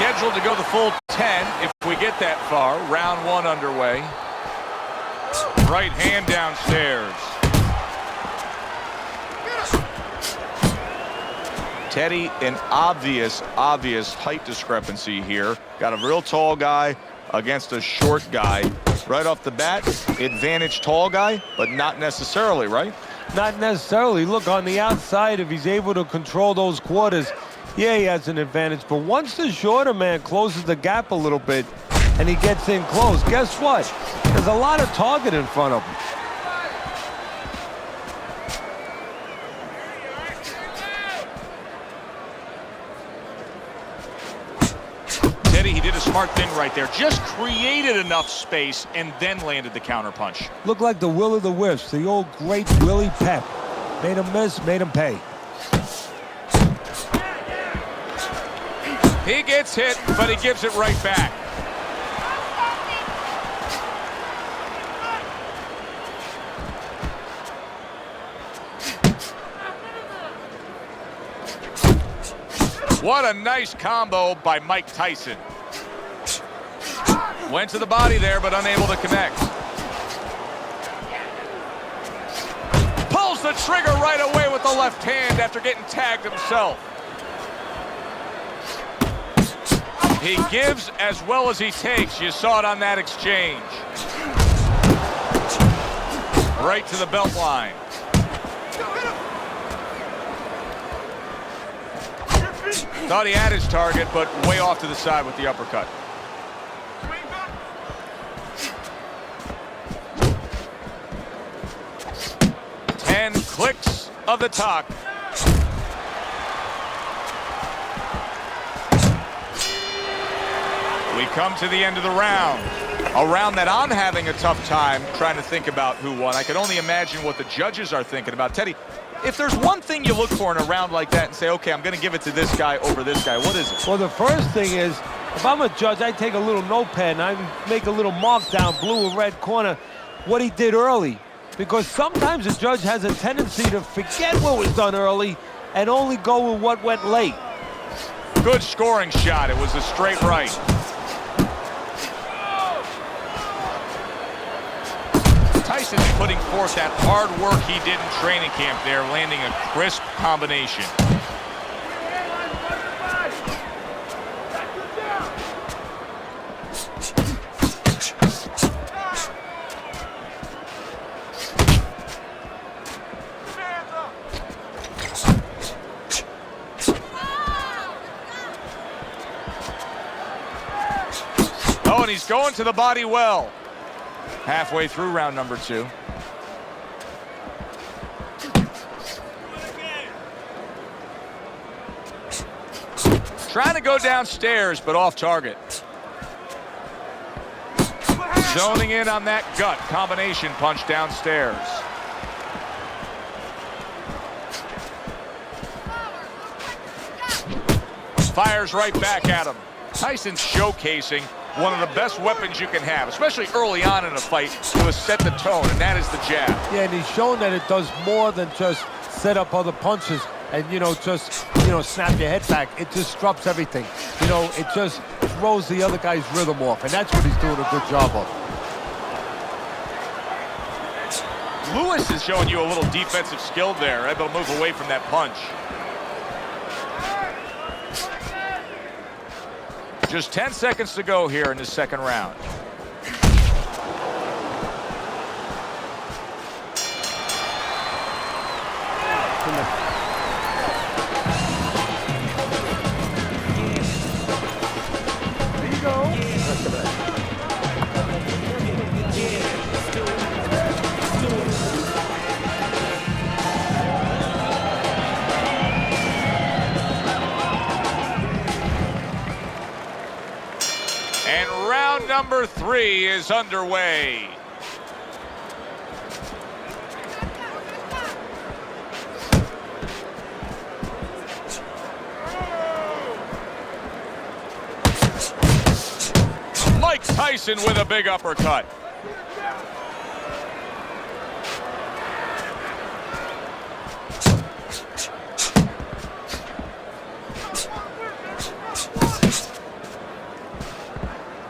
scheduled to go the full 10 if we get that far. Round one underway. Right hand downstairs. Teddy, an obvious height discrepancy here. Got a real tall guy against a short guy. Right off the bat, advantage tall guy, but not necessarily, right? Not necessarily. Look, on the outside, if he's able to control those quarters, yeah, he has an advantage. But once the shorter man closes the gap a little bit and he gets in close, guess what? There's a lot of target in front of him. He did a smart thing right there. Just created enough space and then landed the counterpunch. Looked like the will of the wisps, the old great Willie Pep. Made him miss, made him pay. He gets hit, but he gives it right back. What a nice combo by Mike Tyson. Went to the body there, but unable to connect. Pulls the trigger right away with the left hand after getting tagged himself. He gives as well as he takes. You saw it on that exchange. Right to the belt line. Thought he had his target, but way off to the side with the uppercut. Clicks of the talk. We come to the end of the round. A round that I'm having a tough time trying to think about who won. I can only imagine what the judges are thinking about. Teddy, if there's one thing you look for in a round like that and say, okay, I'm going to give it to this guy over this guy, what is it? Well, the first thing is, if I'm a judge, I take a little notepad and I make a little mark down blue or red corner what he did early. Because sometimes a judge has a tendency to forget what was done early and only go with what went late. Good scoring shot. It was a straight right. Tyson putting forth that hard work he did in training camp there, landing a crisp combination. Oh, and he's going to the body well. Halfway through round number two. Trying to go downstairs, but off target. Zoning in on that gut combination punch downstairs. Fires right back at him. Tyson's showcasing one of the best weapons you can have, especially early on in a fight, to set the tone, and that is the jab. Yeah, and he's shown that it does more than just set up other punches and, just, snap your head back. It disrupts everything. It just throws the other guy's rhythm off, and that's what he's doing a good job of. Lewis is showing you a little defensive skill there, able to move away from that punch. Just 10 seconds to go here in the second round. There you go. And round number 3 is underway. Mike Tyson with a big uppercut.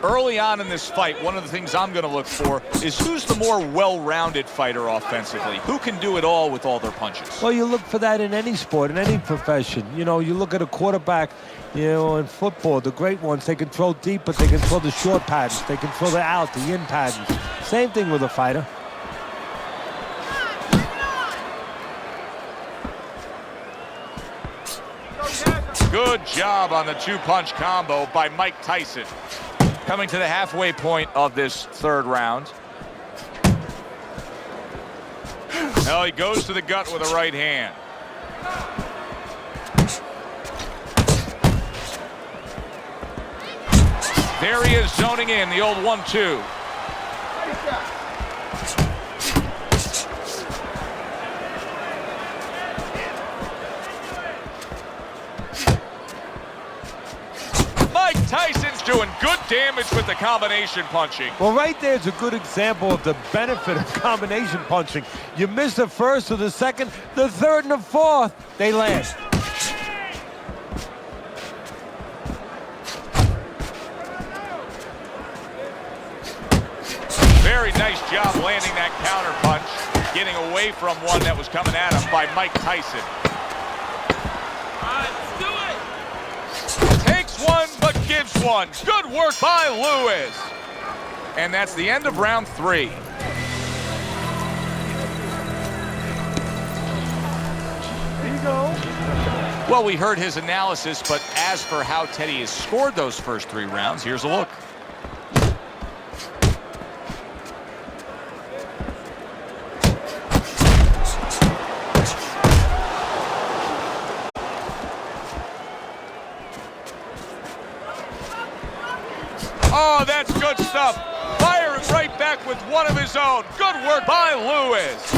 early on in this fight, one of the things I'm going to look for is who's the more well-rounded fighter offensively. Who can do it all with all their punches? Well, you look for that in any sport, in any profession. You know, you look at a quarterback, you know, in football, the great ones, they can throw deep, but they can throw the short patterns. They can throw the out, the in patterns. Same thing with a fighter. Good job on the two-punch combo by Mike Tyson. Coming to the halfway point of this third round. Well, he goes to the gut with a right hand. There he is zoning in, the old 1-2. Mike Tyson's doing good damage with the combination punching. Well, right there's a good example of the benefit of combination punching. You miss the first or the second, the third and the fourth, they land. Very nice job landing that counter punch, getting away from one that was coming at him by Mike Tyson. All right, let's do it. Takes one, but gives one. Good work by Lewis. And that's the end of round 3. There you go. Well, we heard his analysis, but as for how Teddy has scored those first 3 rounds, here's a look. Oh, that's good stuff. Firing right back with one of his own. Good work by Lewis.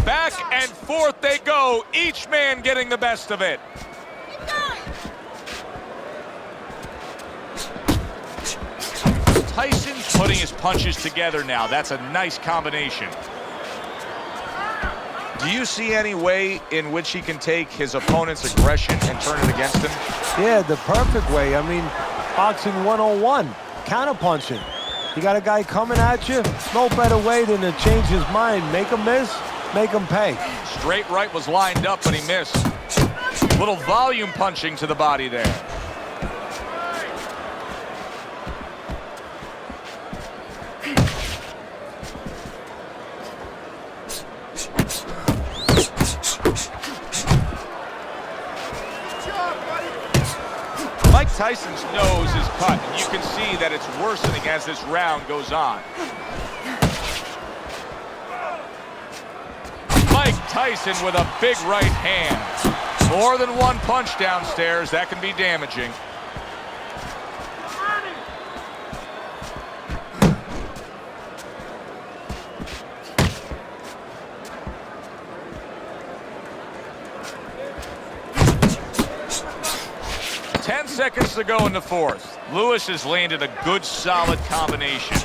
Back and forth they go, each man getting the best of it. Tyson's putting his punches together now. That's a nice combination. Do you see any way in which he can take his opponent's aggression and turn it against him? Yeah, the perfect way. I mean, boxing 101, counterpunching. You got a guy coming at you, no better way than to change his mind. Make him miss, make him pay. Straight right was lined up, but he missed. Little volume punching to the body there. Mike Tyson's nose is cut, and you can see that it's worsening as this round goes on. Mike Tyson with a big right hand. More than one punch downstairs, that can be damaging. Seconds to go in the fourth. Lewis has landed a good, solid combination.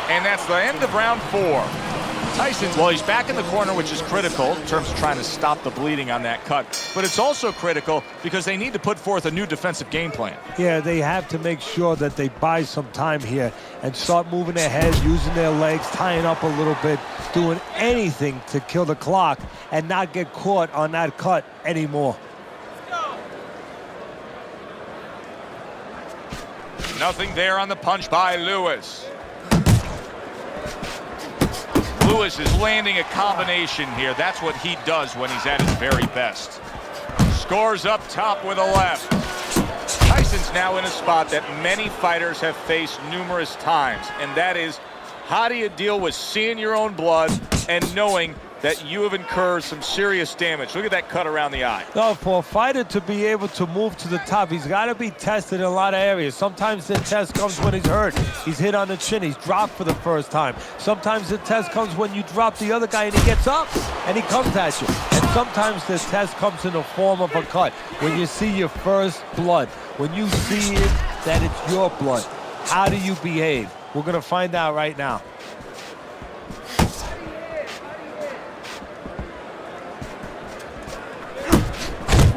And that's the end of round 4. Tyson, well, he's back in the corner, which is critical in terms of trying to stop the bleeding on that cut. But it's also critical because they need to put forth a new defensive game plan. Yeah, they have to make sure that they buy some time here and start moving their head, using their legs, tying up a little bit, doing anything to kill the clock and not get caught on that cut anymore. Nothing there on the punch by Lewis. Lewis is landing a combination here. That's what he does when he's at his very best. Scores up top with a left. Tyson's now in a spot that many fighters have faced numerous times, and that is, how do you deal with seeing your own blood and knowing that you have incurred some serious damage? Look at that cut around the eye. No, for a fighter to be able to move to the top, he's got to be tested in a lot of areas. Sometimes the test comes when he's hurt. He's hit on the chin. He's dropped for the first time. Sometimes the test comes when you drop the other guy and he gets up and he comes at you. And sometimes the test comes in the form of a cut. When you see your first blood, when you see it, that it's your blood, how do you behave? We're going to find out right now.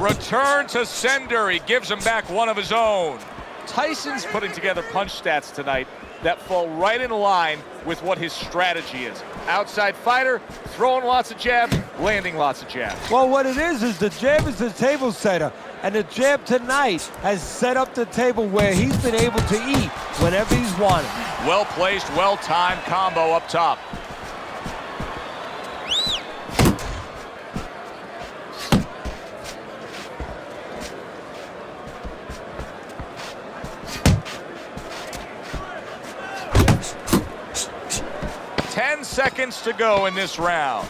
Return to sender. He gives him back one of his own. Tyson's putting together punch stats tonight that fall right in line with what his strategy is. Outside fighter, throwing lots of jabs, landing lots of jabs. Well, what it is the jab is the table setter. And the jab tonight has set up the table where he's been able to eat whenever he's wanted. Well-placed, well-timed combo up top. Ten seconds to go in this round.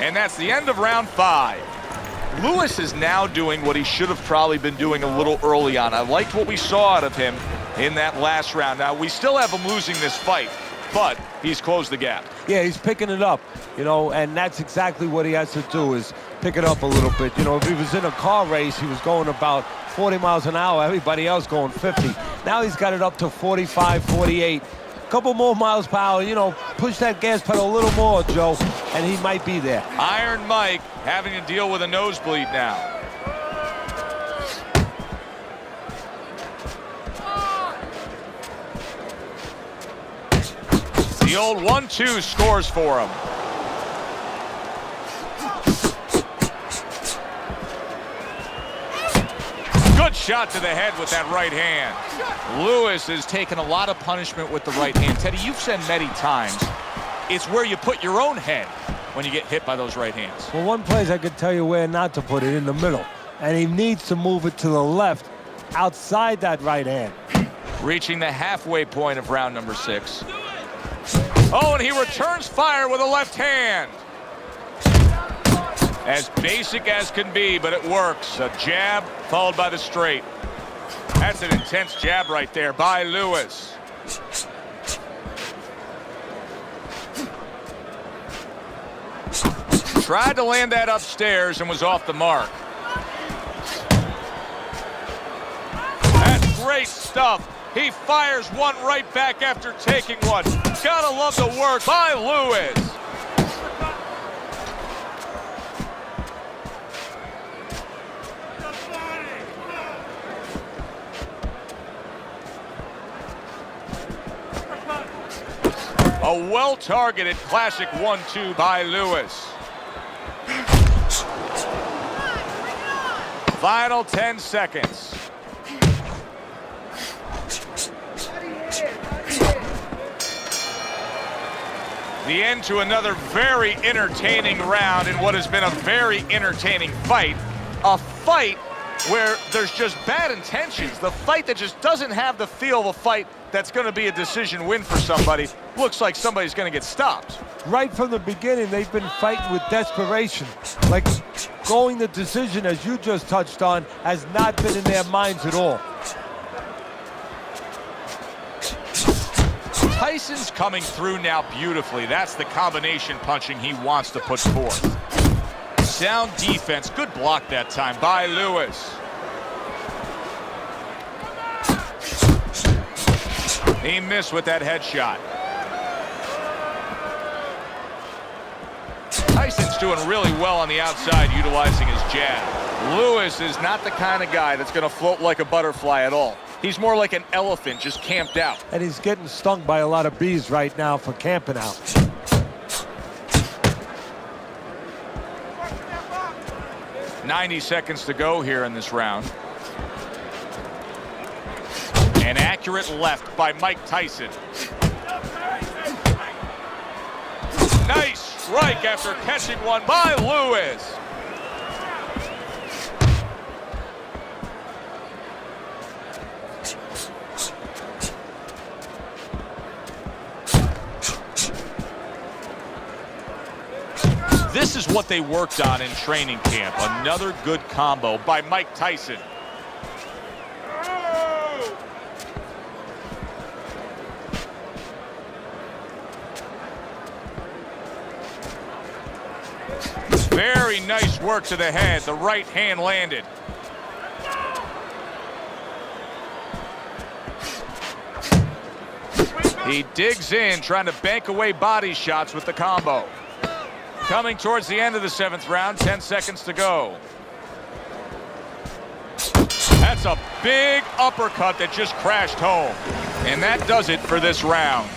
And that's the end of round 5. Lewis is now doing what he should have probably been doing a little early on. I liked what we saw out of him in that last round. Now, we still have him losing this fight, but he's closed the gap. Yeah, he's picking it up, and that's exactly what he has to do is pick it up a little bit. If he was in a car race, he was going about 40 miles an hour, everybody else going 50. Now he's got it up to 45, 48. Couple more miles per hour, push that gas pedal a little more, Joe, and he might be there. Iron Mike having to deal with a nosebleed now. The old 1-2 scores for him. Good shot to the head with that right hand. Lewis has taken a lot of punishment with the right hand. Teddy, you've said many times, it's where you put your own head when you get hit by those right hands. Well, one place I could tell you where not to put it, in the middle. And he needs to move it to the left, outside that right hand. Reaching the halfway point of round number 6. Oh, and he returns fire with a left hand. As basic as can be, but it works. A jab followed by the straight. That's an intense jab right there by Lewis. Tried to land that upstairs and was off the mark. That's great stuff. He fires one right back after taking one. Gotta love the work by Lewis. A well-targeted classic 1-2 by Lewis. Final 10 seconds. The end to another very entertaining round in what has been a very entertaining fight. A fight where there's just bad intentions. The fight that just doesn't have the feel of a fight that's going to be a decision win for somebody. Looks like somebody's going to get stopped. Right from the beginning, they've been fighting with desperation. Like going the decision, as you just touched on, has not been in their minds at all. Tyson's coming through now beautifully. That's the combination punching he wants to put forth. Sound defense. Good block that time by Lewis. He missed with that headshot. Tyson's doing really well on the outside, utilizing his jab. Lewis is not the kind of guy that's going to float like a butterfly at all. He's more like an elephant just camped out. And he's getting stung by a lot of bees right now for camping out. .90 seconds to go here in this round. An accurate left by Mike Tyson. Nice strike after catching one by Lewis. This is what they worked on in training camp. Another good combo by Mike Tyson. Very nice work to the head. The right hand landed. He digs in, trying to bank away body shots with the combo. Coming towards the end of the 7th round, 10 seconds to go. That's a big uppercut that just crashed home. And that does it for this round.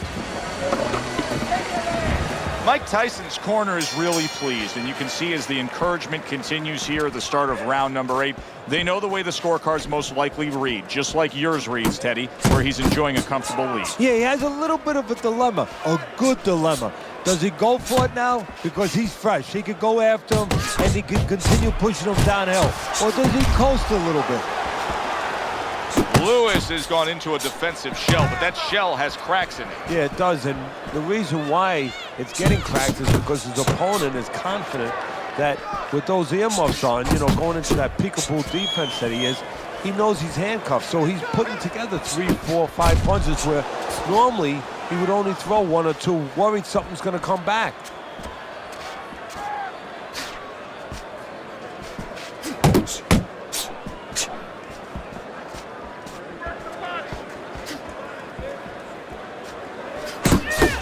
Mike Tyson's corner is really pleased, and you can see as the encouragement continues here at the start of round number 8, they know the way the scorecards most likely read, just like yours reads, Teddy, where he's enjoying a comfortable lead. Yeah, he has a little bit of a dilemma, a good dilemma. Does he go for it now? Because he's fresh. He could go after him, and he can continue pushing him downhill. Or does he coast a little bit? Lewis has gone into a defensive shell, but that shell has cracks in it. Yeah, it does, and the reason why it's getting cracked is because his opponent is confident that with those earmuffs on, you know, going into that peekaboo defense that he is, he knows he's handcuffed, so he's putting together 3, 4, 5 punches where normally he would only throw 1 or 2, worried something's going to come back.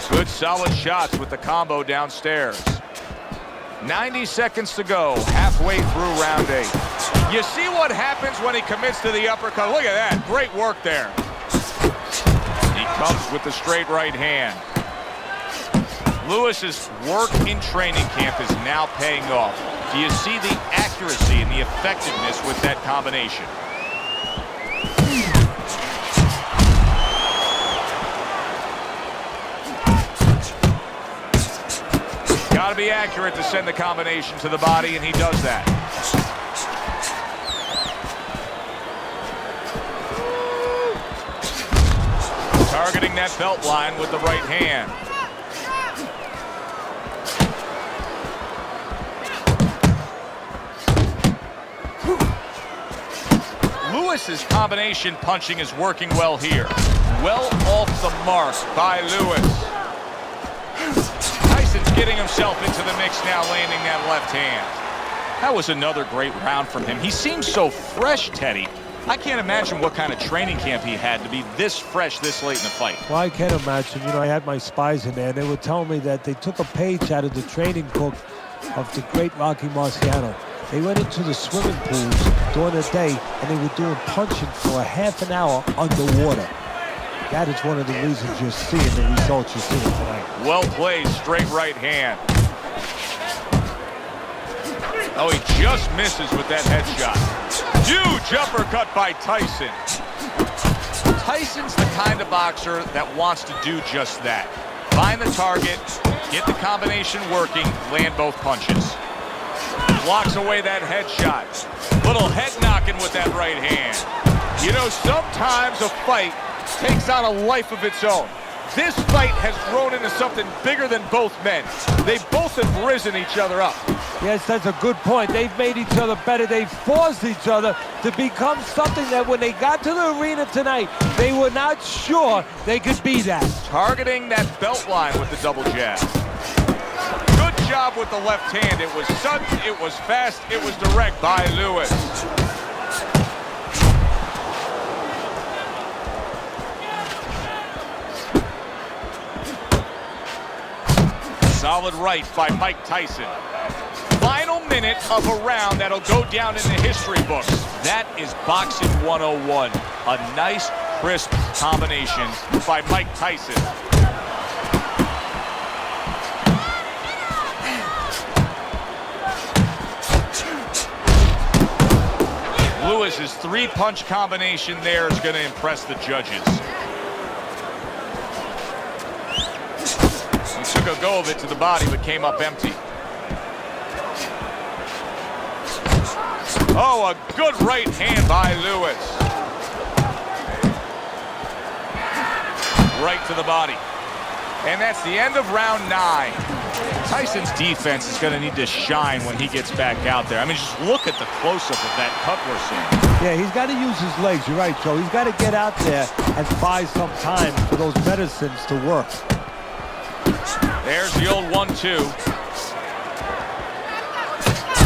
Good solid shots with the combo downstairs. 90 seconds to go, halfway through round 8. You see what happens when he commits to the uppercut? Look at that, great work there. He comes with the straight right hand. Lewis's work in training camp is now paying off. Do you see the accuracy and the effectiveness with that combination? Got to be accurate to send the combination to the body, and he does that. Targeting that belt line with the right hand. Lewis's combination punching is working well here. Well off the mark by Lewis. Tyson's getting himself into the mix now, landing that left hand. That was another great round from him. He seems so fresh, Teddy. I can't imagine what kind of training camp he had to be this fresh this late in the fight. Well, I can't imagine. You know, I had my spies in there, and they were telling me that they took a page out of the training book of the great Rocky Marciano. They went into the swimming pools during the day, and they were doing punching for a half an hour underwater. That is one of the reasons you're seeing the results you're seeing tonight. Well played, straight right hand. Oh, he just misses with that headshot. Huge uppercut by Tyson. Tyson's the kind of boxer that wants to do just that. Find the target, get the combination working, land both punches. Blocks away that headshot. Little head knocking with that right hand. You know, sometimes a fight takes on a life of its own. This fight has grown into something bigger than both men. They both have risen each other up. Yes, that's a good point. They've made each other better. They've forced each other to become something that when they got to the arena tonight, they were not sure they could be that. Targeting that belt line with the double jab. Good job with the left hand. It was sudden, it was fast, it was direct by Lewis. Solid right by Mike Tyson. Final minute of a round that'll go down in the history books. That is Boxing 101. A nice, crisp combination by Mike Tyson. Lewis's 3-punch combination there is going to impress the judges. He took a go of it to the body, but came up empty. Oh, a good right hand by Lewis. Right to the body. And that's the end of round 9. Tyson's defense is going to need to shine when he gets back out there. I mean, just look at the close-up of that cut we're seeing. Yeah, he's got to use his legs. You're right, Joe. He's got to get out there and buy some time for those medicines to work. There's the old 1-2.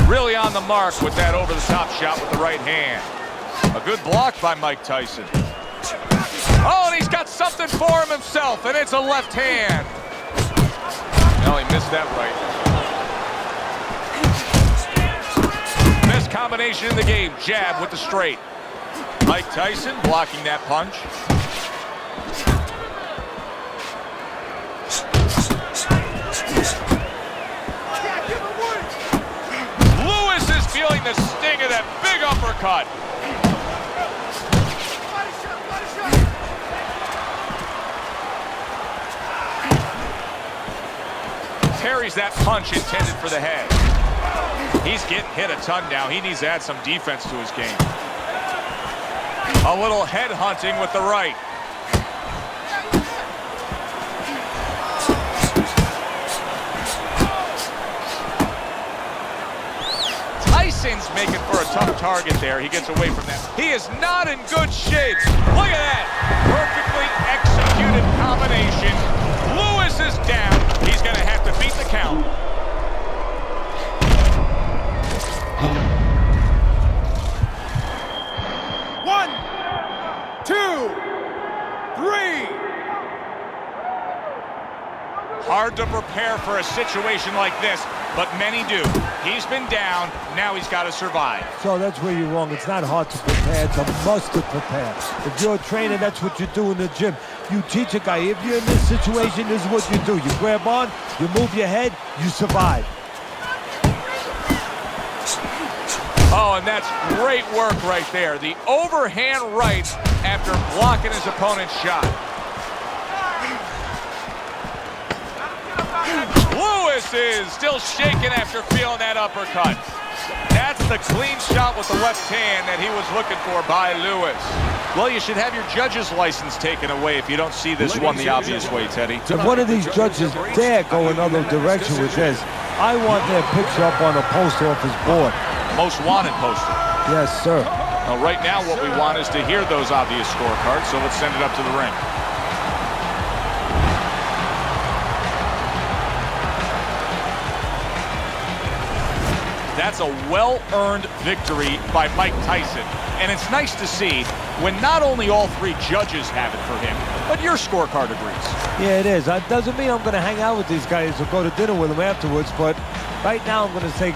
Really on the mark with that over-the-top shot with the right hand. A good block by Mike Tyson. Oh, and he's got something for himself, and it's a left hand. No, he missed that right. Best combination in the game, jab with the straight. Mike Tyson blocking that punch. Lewis is feeling the sting of that big uppercut. Parries that punch intended for the head. He's getting hit a ton now. He needs to add some defense to his game. A little head hunting with the right. Tyson's making for a tough target there. He gets away from that. He is not in good shape. Look at that. Perfectly executed combination. Lewis is down. He's going to have to beat the count. One, two, three. Hard to prepare for a situation like this, but many do. He's been down. Now he's got to survive. So that's where you're wrong. It's not hard to prepare. It's a must to prepare. If you're a trainer, that's what you do in the gym. You teach a guy, if you're in this situation, this is what you do. You grab on, you move your head, you survive. Oh, and that's great work right there. The overhand right after blocking his opponent's shot. Lewis is still shaking after feeling that uppercut. That's the clean shot with the left hand that he was looking for by Lewis. Well, you should have your judge's license taken away if you don't see this one the obvious way, Teddy. If one of these judges dare go another direction with this, I want their picture up on a post office board. Most wanted poster. Yes, sir. Now, right now, what we want is to hear those obvious scorecards, so let's send it up to the ring. That's a well-earned victory by Mike Tyson. And it's nice to see when not only all three judges have it for him, but your scorecard agrees. Yeah, it is. That doesn't mean I'm going to hang out with these guys or go to dinner with them afterwards, but right now I'm going to say